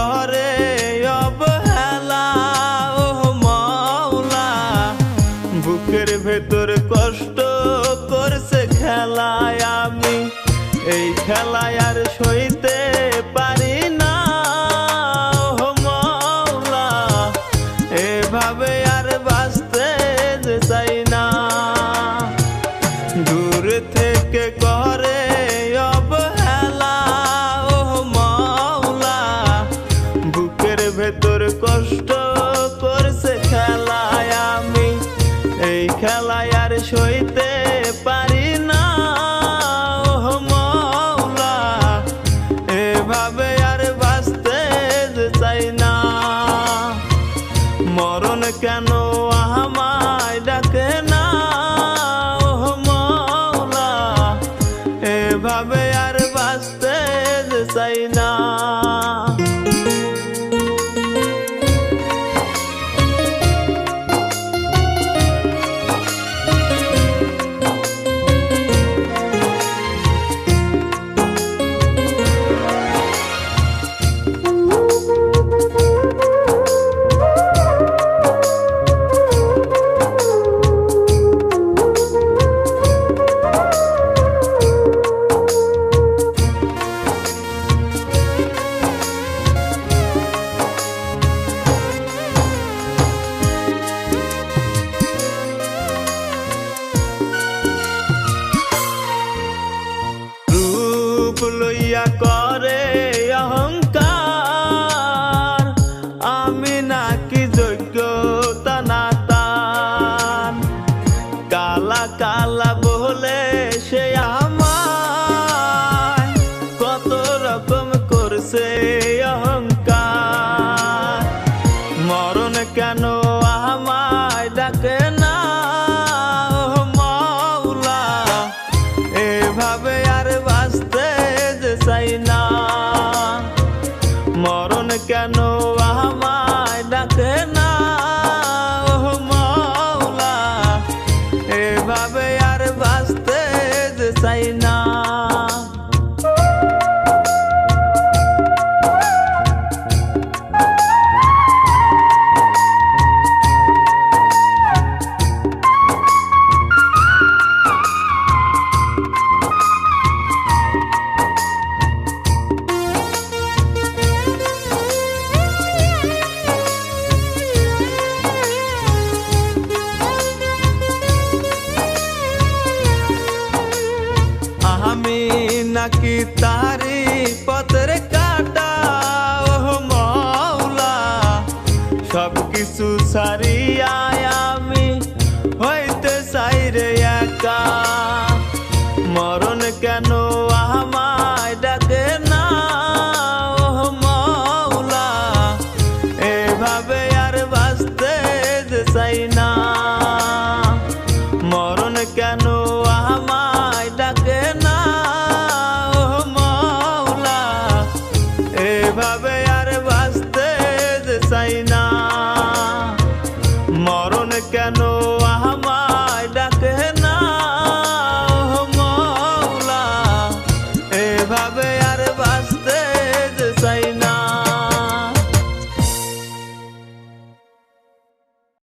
করে অবহেলা ও মাওলা, বুকের ভেতর কষ্ট করছে খেলায় আমি, এই খেলায় আর সইতে পারি না ও মাওলা, এভাবে আর বাঁচতে চাই না। দূর থেকে করে অবহেলা ও মাওলা, বুকের ভেতর কষ্ট করছে খেলায় আমি, এই খেলায় আর সইতে পারি না ও মাওলা, এভাবে আর বাঁচতে চাই না। মরণ কেন আমায় ডাকে না ও মাওলা, এভাবে আর বাঁচতে চাই না। লইয়া করে অহংকার, আমি নাকি যোগ্যতা না তার, কালা কালা বলে সে আমায় কত রকম করছে অহংকার। মরণ কেন আমায় ডাকে না ও মাওলা, এভাবে আর বাঁচতে চাই না। মরণ কেন আমায় ডাকে না ও মাওলা, এভাবে আর বাঁচতে চাই না। আমি নাকি তারি পথের কাটা ও মাওলা, সব কিছু ছাড়িয়া আমি হইতে চাই রে একা। মরণ কেন আমায় ডাকে না ও মাওলা, এভাবে আর বাঁচতে চাই না। মরণ কেন আমায় ডাকে না ও মাওলা, এভাবে আর বাঁচতে চাই না। মরণ কেন আমায়